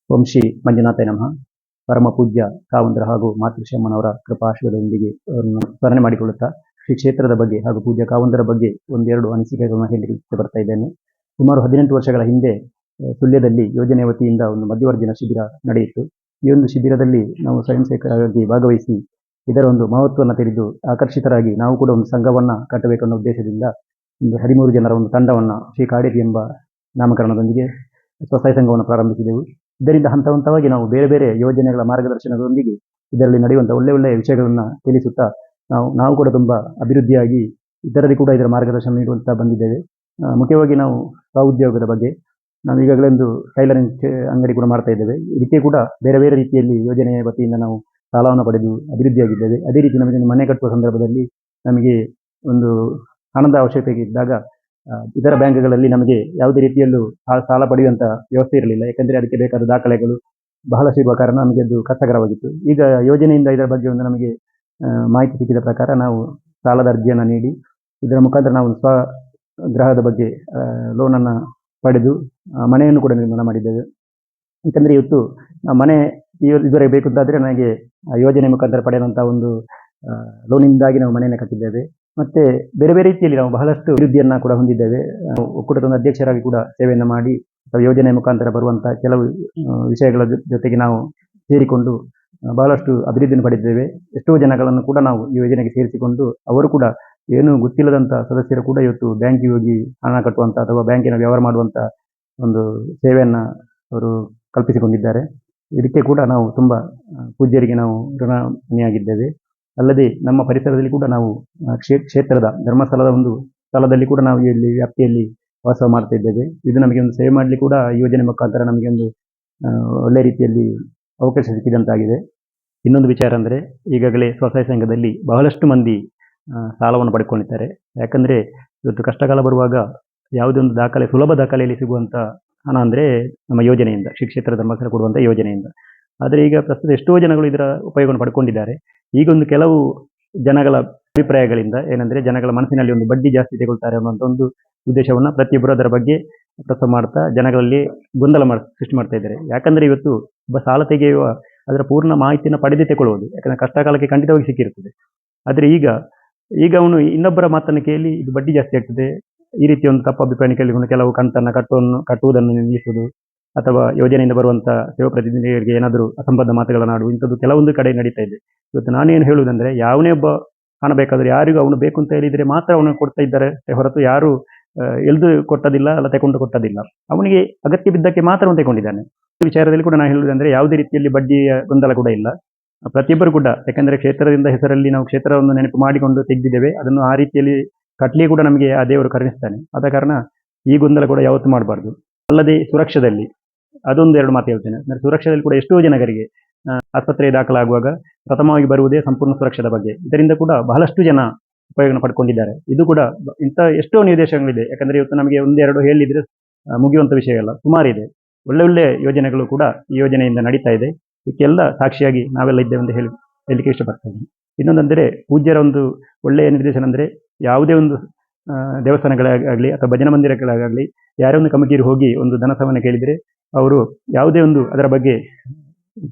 ಓಂ ಶ್ರೀ ಮಂಜುನಾಥಾಯ ನಮಃ. ಪರಮ ಪೂಜ್ಯ ಕಾವಂತರ ಹಾಗೂ ಮಾತೃಶ್ರೀಯಮ್ಮನವರ ಕೃಪಾಶೀರ್ವಾದದೊಂದಿಗೆ ಅವರನ್ನು ಸ್ಮರಣೆ ಮಾಡಿಕೊಳ್ಳುತ್ತಾ ಶ್ರೀ ಕ್ಷೇತ್ರದ ಬಗ್ಗೆ ಹಾಗೂ ಪೂಜ್ಯ ಕಾವಂತರ ಬಗ್ಗೆ ಒಂದೆರಡು ಅನಿಸಿಕೆಗಳನ್ನು ಹೇಳಲಿಕ್ಕೆ ಬರ್ತಾ ಇದ್ದೇನೆ. ಸುಮಾರು 18 ವರ್ಷಗಳ ಹಿಂದೆ ಸುಳ್ಯದಲ್ಲಿ ಯೋಜನೆ ವತಿಯಿಂದ ಒಂದು ಮಧ್ಯವರ್ಜನ ಶಿಬಿರ ನಡೆಯಿತು. ಈ ಒಂದು ಶಿಬಿರದಲ್ಲಿ ನಾವು ಸ್ವಯಂ ಸೇವಕರಾಗಿ ಭಾಗವಹಿಸಿ ಇದರ ಒಂದು ಮಹತ್ವವನ್ನು ತಿಳಿದು ಆಕರ್ಷಿತರಾಗಿ ನಾವು ಕೂಡ ಒಂದು ಸಂಘವನ್ನು ಕಟ್ಟಬೇಕೆನ್ನೋ ಉದ್ದೇಶದಿಂದ ಒಂದು 13 ಜನರ ಒಂದು ತಂಡವನ್ನು ಶ್ರೀ ಕಾಡೇರಿ ಎಂಬ ನಾಮಕರಣದೊಂದಿಗೆ ಸ್ವಸಹಾಯ ಸಂಘವನ್ನು ಪ್ರಾರಂಭಿಸಿದೆವು. ಇದರಿಂದ ಹಂತ ಹಂತವಾಗಿ ನಾವು ಬೇರೆ ಬೇರೆ ಯೋಜನೆಗಳ ಮಾರ್ಗದರ್ಶನದೊಂದಿಗೆ ಇದರಲ್ಲಿ ನಡೆಯುವಂಥ ಒಳ್ಳೆಯ ವಿಷಯಗಳನ್ನು ತಿಳಿಸುತ್ತಾ ನಾವು ಕೂಡ ತುಂಬ ಅಭಿವೃದ್ಧಿಯಾಗಿ ಇತರರಿಗೆ ಕೂಡ ಇದರ ಮಾರ್ಗದರ್ಶನ ನೀಡುವಂತ ಬಂದಿದ್ದೇವೆ. ಮುಖ್ಯವಾಗಿ ನಾವು ಸ್ವಉದ್ಯೋಗದ ಬಗ್ಗೆ ನಾವು ಈಗಾಗಲೇ ಒಂದು ಟೈಲರಿಂಗ್ ಅಂಗಡಿ ಕೂಡ ಮಾಡ್ತಾ ಇದ್ದೇವೆ. ಇದಕ್ಕೆ ಕೂಡ ಬೇರೆ ಬೇರೆ ರೀತಿಯಲ್ಲಿ ಯೋಜನೆಯ ವತಿಯಿಂದ ನಾವು ಸಾಲವನ್ನು ಪಡೆದು ಅಭಿವೃದ್ಧಿಯಾಗಿದ್ದೇವೆ. ಅದೇ ರೀತಿ ನಮಗೆ ಮನೆ ಕಟ್ಟುವ ಸಂದರ್ಭದಲ್ಲಿ ನಮಗೆ ಒಂದು ಹಣದ ಅವಶ್ಯಕತೆ ಇದ್ದಾಗ ಇತರ ಬ್ಯಾಂಕ್ಗಳಲ್ಲಿ ನಮಗೆ ಯಾವುದೇ ರೀತಿಯಲ್ಲೂ ಸಾಲ ಪಡೆಯುವಂಥ ವ್ಯವಸ್ಥೆ ಇರಲಿಲ್ಲ. ಯಾಕಂದರೆ ಅದಕ್ಕೆ ಬೇಕಾದ ದಾಖಲೆಗಳು ಬಹಳಷ್ಟು ಇರುವ ಕಾರಣ ನಮಗೆ ಅದು ಕಷ್ಟಕರವಾಗಿತ್ತು. ಈಗ ಯೋಜನೆಯಿಂದ ಇದರ ಬಗ್ಗೆ ಒಂದು ನಮಗೆ ಮಾಹಿತಿ ಸಿಕ್ಕಿದ ಪ್ರಕಾರ ನಾವು ಸಾಲದ ಅರ್ಜಿಯನ್ನು ನೀಡಿ ಇದರ ಮುಖಾಂತರ ನಾವು ಸ್ವಗೃಹದ ಬಗ್ಗೆ ಲೋನನ್ನು ಪಡೆದು ಮನೆಯನ್ನು ಕೂಡ ನಿರ್ಮಾಣ ಮಾಡಿದ್ದೇವೆ. ಯಾಕಂದರೆ ಇವತ್ತು ಮನೆ ಇದುವರೆಗೆ ಬೇಕು ಅಂತಾದರೆ ನನಗೆ ಯೋಜನೆ ಮುಖಾಂತರ ಪಡೆಯುವಂಥ ಒಂದು ಲೋನಿಂದಾಗಿ ನಾವು ಮನೆಯನ್ನು ಕಟ್ಟಿದ್ದೇವೆ. ಮತ್ತೆ ಬೇರೆ ಬೇರೆ ರೀತಿಯಲ್ಲಿ ನಾವು ಬಹಳಷ್ಟು ಅಭಿವೃದ್ಧಿಯನ್ನು ಕೂಡ ಹೊಂದಿದ್ದೇವೆ. ಒಕ್ಕೂಟದ ಒಂದು ಅಧ್ಯಕ್ಷರಾಗಿ ಕೂಡ ಸೇವೆಯನ್ನು ಮಾಡಿ ಯೋಜನೆ ಮುಖಾಂತರ ಬರುವಂಥ ಕೆಲವು ವಿಷಯಗಳ ಜೊತೆಗೆ ನಾವು ಸೇರಿಕೊಂಡು ಬಹಳಷ್ಟು ಅಭಿವೃದ್ಧಿಯನ್ನು ಪಡೆದಿದ್ದೇವೆ. ಎಷ್ಟೋ ಜನಗಳನ್ನು ಕೂಡ ನಾವು ಈ ಯೋಜನೆಗೆ ಸೇರಿಸಿಕೊಂಡು ಅವರು ಕೂಡ ಏನು ಗೊತ್ತಿಲ್ಲದಂಥ ಸದಸ್ಯರು ಕೂಡ ಇವತ್ತು ಬ್ಯಾಂಕಿಗೆ ಹೋಗಿ ಹಣ ಕಟ್ಟುವಂಥ ಅಥವಾ ಬ್ಯಾಂಕಿನ ವ್ಯವಹಾರ ಮಾಡುವಂಥ ಒಂದು ಸೇವೆಯನ್ನು ಅವರು ಕಲ್ಪಿಸಿಕೊಂಡಿದ್ದಾರೆ. ಇದಕ್ಕೆ ಕೂಡ ನಾವು ತುಂಬ ಪೂಜ್ಯರಿಗೆ ನಾವು ಋಣಿಯಾಗಿದ್ದೇವೆ. ಅಲ್ಲದೆ ನಮ್ಮ ಪರಿಸರದಲ್ಲಿ ಕೂಡ ನಾವು ಕ್ಷೇತ್ರದ ಧರ್ಮಸ್ಥಳದ ಒಂದು ಸ್ಥಳದಲ್ಲಿ ಕೂಡ ನಾವು ಇಲ್ಲಿ ವ್ಯಾಪ್ತಿಯಲ್ಲಿ ವಾಸ ಮಾಡ್ತಾ ಇದ್ದೇವೆ. ಇದು ನಮಗೆ ಒಂದು ಸೇವೆ ಮಾಡಲಿಕ್ಕೆ ಕೂಡ ಯೋಜನೆ ಮುಖಾಂತರ ನಮಗೆ ಒಂದು ಒಳ್ಳೆ ರೀತಿಯಲ್ಲಿ ಅವಕಾಶ ಸಿಕ್ಕಿದಂತಾಗಿದೆ. ಇನ್ನೊಂದು ವಿಚಾರ ಅಂದರೆ ಈಗಾಗಲೇ ಸ್ವಸಹಾಯ ಸಂಘದಲ್ಲಿ ಬಹಳಷ್ಟು ಮಂದಿ ಸಾಲವನ್ನು ಪಡ್ಕೊಂಡಿದ್ದಾರೆ. ಯಾಕಂದರೆ ಇವತ್ತು ಕಷ್ಟಕಾಲ ಬರುವಾಗ ಯಾವುದೇ ಒಂದು ದಾಖಲೆ ಸುಲಭ ದಾಖಲೆಯಲ್ಲಿ ಸಿಗುವಂಥ ಹಣ ಅಂದರೆ ನಮ್ಮ ಯೋಜನೆಯಿಂದ ಶ್ರೀ ಕ್ಷೇತ್ರ ಧರ್ಮಸ್ಥಳ ಕೊಡುವಂಥ ಯೋಜನೆಯಿಂದ. ಆದರೆ ಈಗ ಪ್ರಸ್ತುತ ಎಷ್ಟೋ ಜನಗಳು ಇದರ ಉಪಯೋಗವನ್ನು ಪಡ್ಕೊಂಡಿದ್ದಾರೆ. ಈಗ ಒಂದು ಕೆಲವು ಜನಗಳ ಅಭಿಪ್ರಾಯಗಳಿಂದ ಏನಂದರೆ ಜನಗಳ ಮನಸ್ಸಿನಲ್ಲಿ ಒಂದು ಬಡ್ಡಿ ಜಾಸ್ತಿ ತೆಗೊಳ್ತಾರೆ ಅನ್ನುವಂಥ ಒಂದು ಉದ್ದೇಶವನ್ನು ಪ್ರತಿಯೊಬ್ಬರು ಅದರ ಬಗ್ಗೆ ಪ್ರಸ್ತಾವ ಮಾಡ್ತಾ ಜನಗಳಲ್ಲಿ ಗೊಂದಲ ಸೃಷ್ಟಿ ಮಾಡ್ತಾ ಇದ್ದಾರೆ. ಯಾಕಂದರೆ ಇವತ್ತು ಒಬ್ಬ ಸಾಲ ತೆಗೆಯುವ ಅದರ ಪೂರ್ಣ ಮಾಹಿತಿಯನ್ನು ಪಡೆದೇ ತಗೊಳ್ಳುವುದು. ಯಾಕಂದರೆ ಕಷ್ಟಕಾಲಕ್ಕೆ ಖಂಡಿತವಾಗಿ ಸಿಕ್ಕಿರುತ್ತದೆ. ಆದರೆ ಈಗ ಅವನು ಇನ್ನೊಬ್ಬರ ಮಾತನ್ನು ಕೇಳಿ ಇದು ಬಡ್ಡಿ ಜಾಸ್ತಿ ಆಗ್ತದೆ ಈ ರೀತಿ ಒಂದು ತಪ್ಪು ಅಭಿಪ್ರಾಯ ಕೇಳಿಕೊಂಡು ಕೆಲವು ಕಂತನ್ನು ಕಟ್ಟುವುದನ್ನು ನಿಲ್ಲಿಸುವುದು ಅಥವಾ ಯೋಜನೆಯಿಂದ ಬರುವಂಥ ಸೇವಾ ಪ್ರತಿನಿಧಿಗಳಿಗೆ ಏನಾದರೂ ಅಸಂಬದ್ಧ ಮಾತುಗಳನ್ನು ಆಡುವ ಇಂಥದ್ದು ಕೆಲವೊಂದು ಕಡೆ ನಡೀತಾ ಇದೆ. ಇವತ್ತು ನಾನೇನು ಹೇಳುವುದಂದರೆ ಯಾವನೇ ಒಬ್ಬ ಹಣ ಬೇಕಾದರೆ ಯಾರಿಗೂ ಅವನು ಬೇಕು ಅಂತ ಹೇಳಿದರೆ ಮಾತ್ರ ಅವನು ಕೊಡ್ತಾ ಇದ್ದಾರೆ ಹೊರತು ಯಾರು ಎಲ್ದು ಕೊಟ್ಟದಿಲ್ಲ ಅಲ್ಲ ತಗೊಂಡು ಕೊಟ್ಟದಿಲ್ಲ. ಅವನಿಗೆ ಅಗತ್ಯ ಬಿದ್ದಕ್ಕೆ ಮಾತ್ರ ಅವನು ತಗೊಂಡಿದ್ದಾನೆ. ಈ ವಿಚಾರದಲ್ಲಿ ಕೂಡ ನಾನು ಹೇಳುವುದಂದರೆ ಯಾವುದೇ ರೀತಿಯಲ್ಲಿ ಬಡ್ಡಿಯ ಗೊಂದಲ ಕೂಡ ಇಲ್ಲ. ಪ್ರತಿಯೊಬ್ಬರು ಕೂಡ ಯಾಕಂದರೆ ಕ್ಷೇತ್ರದಿಂದ ಹೆಸರಲ್ಲಿ ನಾವು ಕ್ಷೇತ್ರವನ್ನು ನೆನಪು ಮಾಡಿಕೊಂಡು ತೆಗೆದಿದ್ದೇವೆ. ಅದನ್ನು ಆ ರೀತಿಯಲ್ಲಿ ಕಟ್ಟಲಿ ಕೂಡ ನಮಗೆ ಆ ದೇವರು ಕರುಣಿಸ್ತಾನೆ. ಆದ ಕಾರಣ ಈ ಗೊಂದಲ ಕೂಡ ಯಾವತ್ತೂ ಮಾಡಬಾರ್ದು. ಅಲ್ಲದೆ ಸುರಕ್ಷದಲ್ಲಿ ಅದೊಂದು ಎರಡು ಮಾತು ಹೇಳ್ತೇನೆ. ಅಂದರೆ ಸುರಕ್ಷದಲ್ಲಿ ಕೂಡ ಎಷ್ಟೋ ಜನರಿಗೆ ಆಸ್ಪತ್ರೆ ದಾಖಲಾಗುವಾಗ ಪ್ರಥಮವಾಗಿ ಬರುವುದೇ ಸಂಪೂರ್ಣ ಸುರಕ್ಷದ ಬಗ್ಗೆ. ಇದರಿಂದ ಕೂಡ ಬಹಳಷ್ಟು ಜನ ಉಪಯೋಗ ಪಡ್ಕೊಂಡಿದ್ದಾರೆ. ಇದು ಕೂಡ ಇಂಥ ಎಷ್ಟೋ ನಿರ್ದೇಶನಗಳಿದೆ. ಯಾಕಂದರೆ ಇವತ್ತು ನಮಗೆ ಒಂದೆರಡು ಹೇಳಿದರೆ ಮುಗಿಯುವಂಥ ವಿಷಯ ಅಲ್ಲ, ಸುಮಾರಿದೆ. ಒಳ್ಳೆ ಯೋಜನೆಗಳು ಕೂಡ ಈ ಯೋಜನೆಯಿಂದ ನಡೀತಾ ಇದೆ. ಇದಕ್ಕೆಲ್ಲ ಸಾಕ್ಷಿಯಾಗಿ ನಾವೆಲ್ಲ ಇದ್ದೇವೆ ಅಂತ ಹೇಳಲಿಕ್ಕೆ ಇಷ್ಟಪಡ್ತೇನೆ. ಇನ್ನೊಂದಂದರೆ ಪೂಜ್ಯರ ಒಂದು ಒಳ್ಳೆಯ ನಿರ್ದೇಶನ ಅಂದರೆ ಯಾವುದೇ ಒಂದು ದೇವಸ್ಥಾನಗಳಾಗಲಿ ಅಥವಾ ಭಜನಾ ಮಂದಿರಗಳಾಗಲಿ ಯಾರೇ ಒಂದು ಕಮಿಟಿಗೆ ಹೋಗಿ ಒಂದು ಧನಸಹಾಯವನ್ನು ಕೇಳಿದರೆ ಅವರು ಯಾವುದೇ ಒಂದು ಅದರ ಬಗ್ಗೆ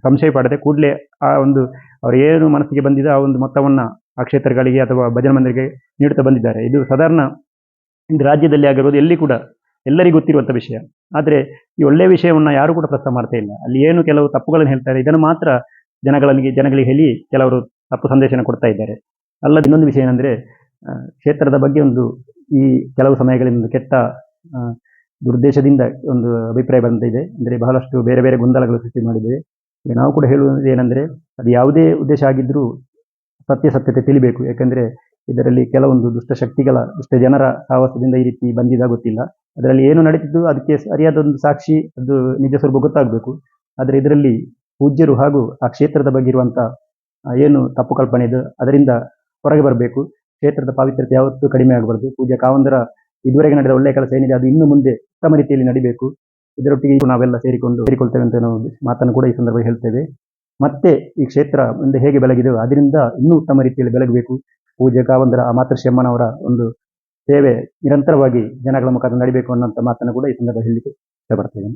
ಸಂಶಯ ಪಡದೆ ಕೂಡಲೇ ಆ ಒಂದು ಅವರು ಏನು ಮನಸ್ಸಿಗೆ ಬಂದಿದೆ ಆ ಒಂದು ಮೊತ್ತವನ್ನು ಆ ಕ್ಷೇತ್ರಗಳಿಗೆ ಅಥವಾ ಭಜನಾ ಮಂದಿರಕ್ಕೆ ನೀಡುತ್ತಾ ಬಂದಿದ್ದಾರೆ. ಇದು ಸಾಧಾರಣ ಇಂದು ರಾಜ್ಯದಲ್ಲಿ ಆಗಿರೋದು ಎಲ್ಲಿ ಕೂಡ ಎಲ್ಲರಿಗೂ ಗೊತ್ತಿರುವಂಥ ವಿಷಯ. ಆದರೆ ಈ ಒಳ್ಳೆಯ ವಿಷಯವನ್ನು ಯಾರು ಕೂಡ ಪ್ರಸ್ತಾವ ಮಾಡ್ತಾ ಇಲ್ಲ. ಅಲ್ಲಿ ಏನು ಕೆಲವು ತಪ್ಪುಗಳನ್ನು ಹೇಳ್ತಾರೆ, ಇದನ್ನು ಮಾತ್ರ ಜನಗಳಿಗೆ ಹೇಳಿ ಕೆಲವರು ತಪ್ಪು ಸಂದೇಶನ ಕೊಡ್ತಾ ಇದ್ದಾರೆ. ಅಲ್ಲದೆ ಇನ್ನೊಂದು ವಿಷಯ ಏನಂದರೆ ಕ್ಷೇತ್ರದ ಬಗ್ಗೆ ಒಂದು ಈ ಕೆಲವು ಸಮಯಗಳಿಂದ ಕೆಟ್ಟ ದುರುದ್ದೇಶದಿಂದ ಒಂದು ಅಭಿಪ್ರಾಯ ಬಂದಿದೆ. ಅಂದರೆ ಬಹಳಷ್ಟು ಬೇರೆ ಬೇರೆ ಗೊಂದಲಗಳು ಸೃಷ್ಟಿ ಮಾಡಿದ್ದೇವೆ. ಈಗ ನಾವು ಕೂಡ ಹೇಳುವುದು ಏನಂದರೆ ಅದು ಯಾವುದೇ ಉದ್ದೇಶ ಆಗಿದ್ದರೂ ಸತ್ಯತೆ ತಿಳಿಬೇಕು. ಯಾಕಂದರೆ ಇದರಲ್ಲಿ ಕೆಲವೊಂದು ದುಷ್ಟ ಜನರ ಸಾಹಸದಿಂದ ಈ ರೀತಿ ಬಂದಿದ್ದ ಗೊತ್ತಿಲ್ಲ. ಅದರಲ್ಲಿ ಏನು ನಡೀತಿದ್ದು ಅದಕ್ಕೆ ಸರಿಯಾದ ಒಂದು ಸಾಕ್ಷಿ ಅದು ನಿಜ ಸ್ವರೂಪ ಗೊತ್ತಾಗಬೇಕು. ಆದರೆ ಇದರಲ್ಲಿ ಪೂಜ್ಯರು ಹಾಗೂ ಆ ಕ್ಷೇತ್ರದ ಬಗ್ಗೆ ಇರುವಂಥ ಏನು ತಪ್ಪು ಕಲ್ಪನೆ ಇದೆ ಅದರಿಂದ ಹೊರಗೆ ಬರಬೇಕು. ಕ್ಷೇತ್ರದ ಪಾವಿತ್ರ್ಯತೆ ಯಾವತ್ತೂ ಕಡಿಮೆ ಆಗಬಾರ್ದು. ಪೂಜ್ಯ ಕಾವಂದರ ಇದುವರೆಗೆ ನಡೆದ ಒಳ್ಳೆಯ ಕೆಲಸ ಏನಿದೆ ಅದು ಇನ್ನು ಮುಂದೆ ಉತ್ತಮ ರೀತಿಯಲ್ಲಿ ನಡಿಬೇಕು. ಇದರೊಟ್ಟಿಗೆ ನಾವೆಲ್ಲ ಸೇರಿಕೊಳ್ತೇವೆ ಅಂತ ನಾವು ಮಾತನ್ನು ಕೂಡ ಈ ಸಂದರ್ಭದಲ್ಲಿ ಹೇಳ್ತೇವೆ. ಮತ್ತೆ ಈ ಕ್ಷೇತ್ರ ಮುಂದೆ ಹೇಗೆ ಬೆಳಗಿದೆಯೋ ಅದರಿಂದ ಇನ್ನೂ ಉತ್ತಮ ರೀತಿಯಲ್ಲಿ ಬೆಳಗಬೇಕು. ಪೂಜ್ಯ ಕಾವಂದರ ಆ ಮಾತೃಶ್ರೀಯಮ್ಮನವರ ಒಂದು ಸೇವೆ ನಿರಂತರವಾಗಿ ಜನಗಳ ಮುಖಾಂತರ ನಡಿಬೇಕು ಅನ್ನೋಂಥ ಮಾತನ್ನು ಕೂಡ ಈ ಸಂದರ್ಭದಲ್ಲಿ ಹೇಳಲಿಕ್ಕೆ ಇಷ್ಟಪಡ್ತೇನೆ.